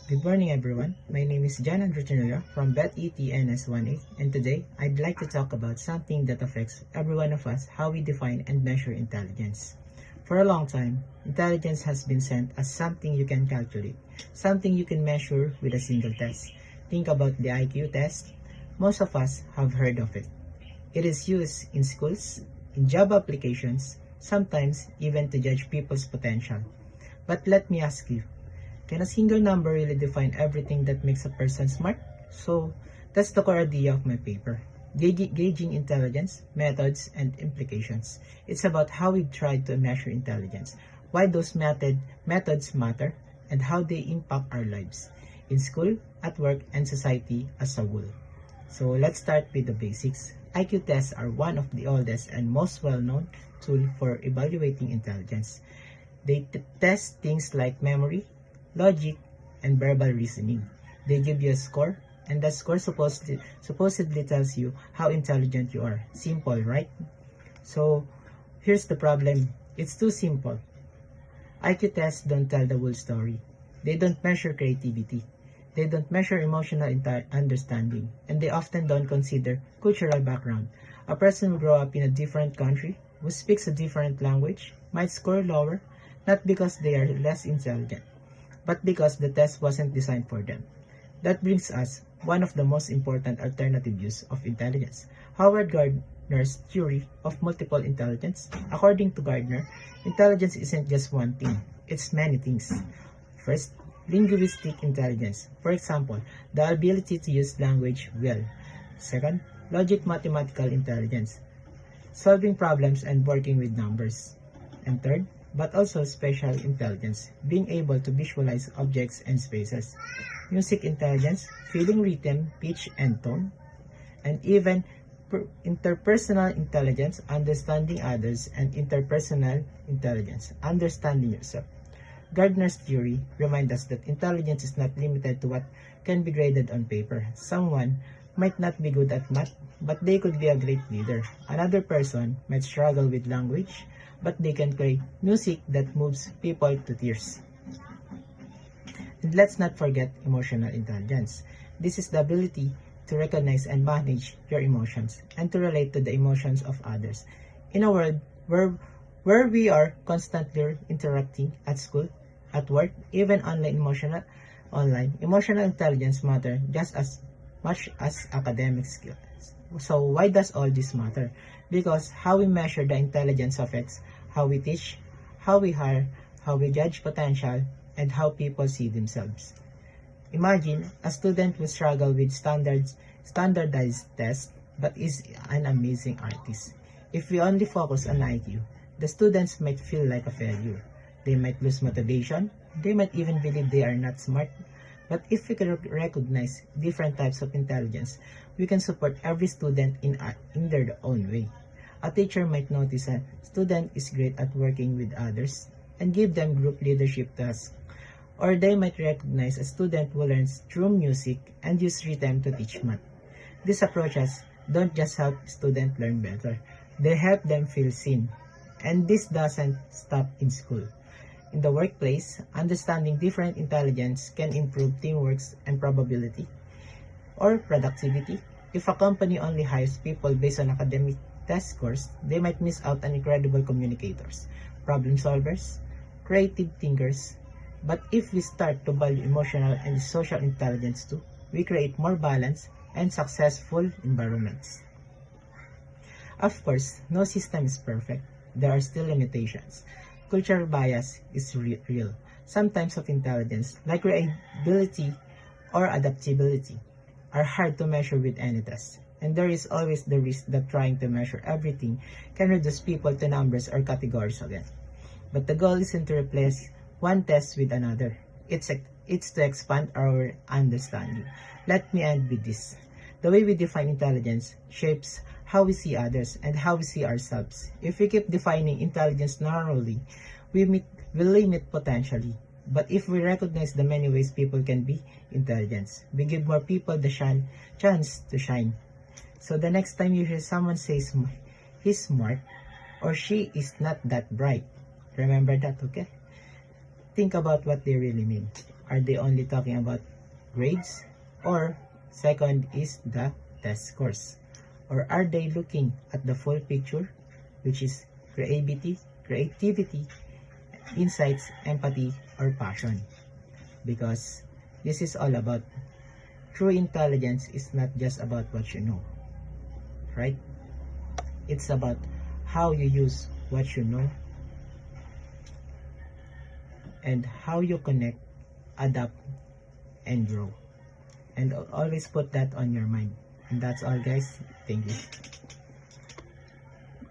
Good morning everyone, my name is Jan Andrew Tenoyo from BetETNS18 and today I'd like to talk about something that affects every one of us, how we define and measure intelligence. For a long time, intelligence has been sent as something you can calculate, something you can measure with a single test. Think about the IQ test. Most of us have heard of it. It is used in schools, in job applications, sometimes even to judge people's potential. But let me ask you, can a single number really define everything that makes a person smart? So, that's the core idea of my paper. Gauging intelligence, methods, and implications. It's about how we try to measure intelligence, why those methods matter, and how they impact our lives, in school, at work, and society as a whole. So let's start with the basics. IQ tests are one of the oldest and most well-known tool for evaluating intelligence. They test things like memory, logic, and verbal reasoning. They give you a score, and that score supposedly tells you how intelligent you are. Simple, right? So, here's the problem. It's too simple. IQ tests don't tell the whole story. They don't measure creativity. They don't measure emotional understanding, and they often don't consider cultural background. A person who grew up in a different country, who speaks a different language, might score lower, not because they are less intelligent, but because the test wasn't designed for them. That brings us one of the most important alternative views of intelligence, Howard Gardner's theory of multiple intelligence. According to Gardner, intelligence isn't just one thing, it's many things. First, linguistic intelligence. For example, the ability to use language well. Second, logic mathematical intelligence, solving problems and working with numbers. And third, but also spatial intelligence, being able to visualize objects and spaces. Music intelligence, feeling rhythm, pitch, and tone. And even interpersonal intelligence, understanding others, and interpersonal intelligence, understanding yourself. Gardner's theory reminds us that intelligence is not limited to what can be graded on paper. Someone might not be good at math, but they could be a great leader. Another person might struggle with language, but they can create music that moves people to tears. And let's not forget emotional intelligence. This is the ability to recognize and manage your emotions and to relate to the emotions of others. In a world where we are constantly interacting at school, at work, even online, emotional intelligence matter just as much as academic skills. So why does all this matter? Because how we measure the intelligence affects how we teach, how we hire, how we judge potential, and how people see themselves. Imagine a student who struggles with standardized tests but is an amazing artist. If we only focus on IQ, the students might feel like a failure. They might lose motivation. They might even believe they are not smart. But if we can recognize different types of intelligence, we can support every student in their own way. A teacher might notice a student is great at working with others and give them group leadership tasks. Or they might recognize a student who learns through music and use rhythm to teach math. These approaches don't just help students learn better, they help them feel seen. And this doesn't stop in school. In the workplace, understanding different intelligence can improve teamwork and probability or productivity. If a company only hires people based on academic test scores, they might miss out on incredible communicators, problem solvers, creative thinkers. But if we start to value emotional and social intelligence too, we create more balanced and successful environments. Of course, no system is perfect. There are still limitations. Cultural bias is real. Some types of intelligence, like reliability or adaptability, are hard to measure with any test. And there is always the risk that trying to measure everything can reduce people to numbers or categories again. But the goal isn't to replace one test with another. It's to expand our understanding. Let me end with this. The way we define intelligence shapes how we see others and how we see ourselves. If we keep defining intelligence narrowly, we limit potentially. But if we recognize the many ways people can be intelligent, we give more people the chance to shine. So the next time you hear someone say he's smart or she is not that bright, remember that, okay? Think about what they really mean. Are they only talking about grades? Or second is the test scores? Or are they looking at the full picture, which is creativity, insights, empathy, or passion? Because this is all about true intelligence is not just about what you know, right? It's about how you use what you know and how you connect, adapt, and grow. And always put that on your mind. And that's all, guys. Thank you.